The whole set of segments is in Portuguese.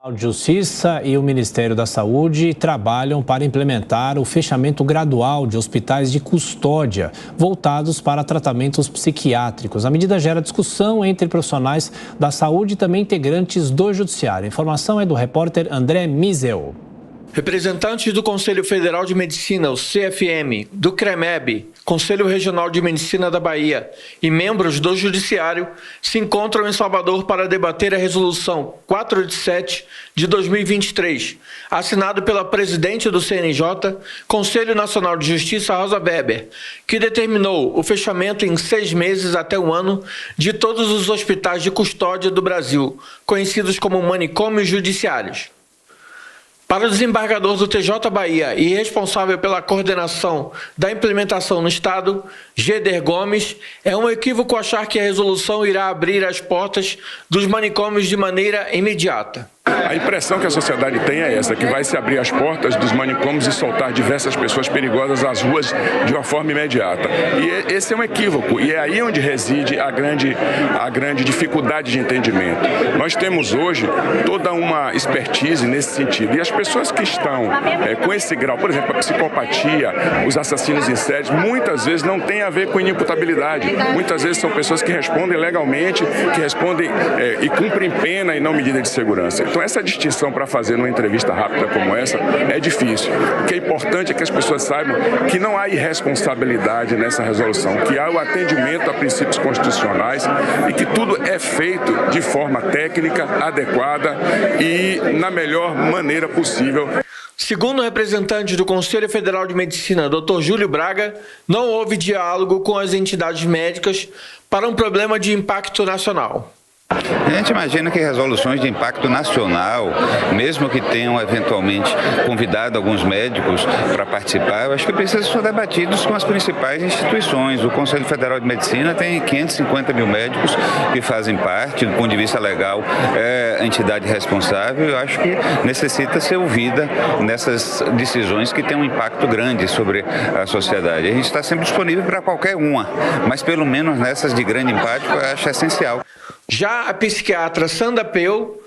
A Justiça e o Ministério da Saúde trabalham para implementar o fechamento gradual de hospitais de custódia voltados para tratamentos psiquiátricos. A medida gera discussão entre profissionais da saúde e também integrantes do Judiciário. A informação é do repórter André Misel. Representantes do Conselho Federal de Medicina, o CFM, do CREMEB, Conselho Regional de Medicina da Bahia e membros do Judiciário se encontram em Salvador para debater a Resolução 487 de 2023, assinado pela presidente do CNJ, Conselho Nacional de Justiça, Rosa Weber, que determinou o fechamento em 6 meses até 1 ano de todos os hospitais de custódia do Brasil, conhecidos como manicômios judiciários. Para o desembargador do TJ Bahia e responsável pela coordenação da implementação no Estado, Geder Gomes, é um equívoco achar que a resolução irá abrir as portas dos manicômios de maneira imediata. A impressão que a sociedade tem é essa, que vai se abrir as portas dos manicômios e soltar diversas pessoas perigosas às ruas de uma forma imediata. E esse é um equívoco, e é aí onde reside a grande dificuldade de entendimento. Nós temos hoje toda uma expertise nesse sentido, e as pessoas que estão com esse grau, por exemplo, a psicopatia, os assassinos em série, muitas vezes não tem a ver com inimputabilidade. Muitas vezes são pessoas que respondem legalmente, que respondem e cumprem pena e não medida de segurança. Então, essa distinção para fazer numa entrevista rápida como essa é difícil. O que é importante é que as pessoas saibam que não há irresponsabilidade nessa resolução, que há o atendimento a princípios constitucionais e que tudo é feito de forma técnica, adequada e na melhor maneira possível. Segundo o representante do Conselho Federal de Medicina, Dr. Júlio Braga, não houve diálogo com as entidades médicas para um problema de impacto nacional. A gente imagina que resoluções de impacto nacional, mesmo que tenham eventualmente convidado alguns médicos para participar, eu acho que precisam ser debatidos com as principais instituições. O Conselho Federal de Medicina tem 550 mil médicos que fazem parte, do ponto de vista legal, é a entidade responsável. Eu acho que necessita ser ouvida nessas decisões que têm um impacto grande sobre a sociedade. A gente está sempre disponível para qualquer uma, mas pelo menos nessas de grande impacto eu acho essencial. Já a psiquiatra Sandra Peu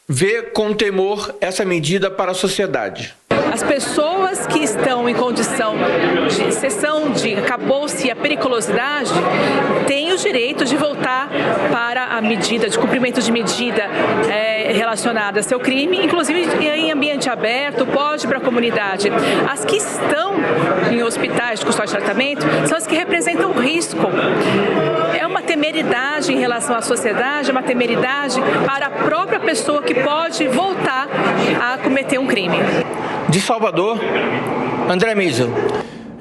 vê com temor essa medida para a sociedade. As pessoas que estão em condição de cessão de acabou-se a periculosidade têm o direito de voltar para a medida, de cumprimento de medida relacionada a seu crime, inclusive em ambiente aberto, pode ir para a comunidade. As que estão em hospitais de custódia de tratamento são as que representam risco. É uma temeridade em relação à sociedade, é uma temeridade para a própria pessoa que pode voltar a cometer um crime. De Salvador, André Misel.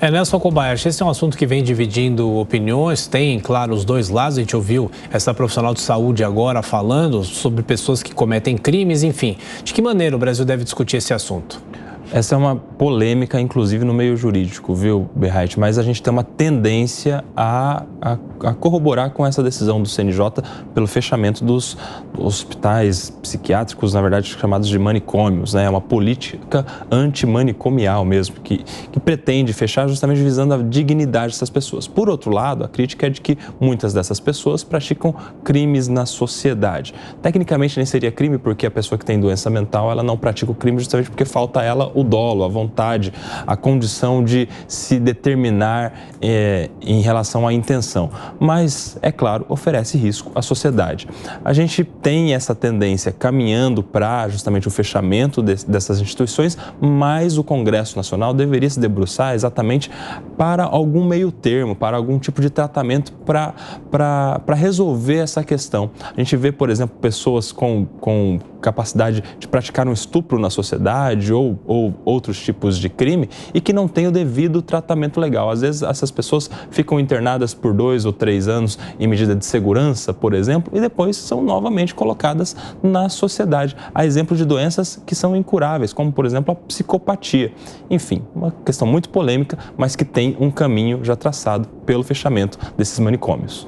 Nelson Kobayashi, esse é um assunto que vem dividindo opiniões, tem, claro, os dois lados. A gente ouviu essa profissional de saúde agora falando sobre pessoas que cometem crimes, enfim. De que maneira o Brasil deve discutir esse assunto? Essa é uma polêmica, inclusive, no meio jurídico, viu, Berrait? Mas a gente tem uma tendência a corroborar com essa decisão do CNJ pelo fechamento dos hospitais psiquiátricos, na verdade, chamados de manicômios, né? É uma política antimanicomial mesmo, que pretende fechar justamente visando a dignidade dessas pessoas. Por outro lado, a crítica é de que muitas dessas pessoas praticam crimes na sociedade. Tecnicamente, nem seria crime, porque a pessoa que tem doença mental, ela não pratica o crime justamente porque falta a ela o dolo, a vontade, a condição de se determinar em relação à intenção. Mas, é claro, oferece risco à sociedade. A gente tem essa tendência caminhando para justamente o fechamento dessas instituições, mas o Congresso Nacional deveria se debruçar exatamente para algum meio termo, para algum tipo de tratamento para resolver essa questão. A gente vê, por exemplo, pessoas com capacidade de praticar um estupro na sociedade ou outros tipos de crime e que não têm o devido tratamento legal. Às vezes essas pessoas ficam internadas por 2 ou 3 anos em medida de segurança, por exemplo, e depois são novamente colocadas na sociedade. Há exemplos de doenças que são incuráveis, como por exemplo a psicopatia. Enfim, uma questão muito polêmica, mas que tem um caminho já traçado pelo fechamento desses manicômios.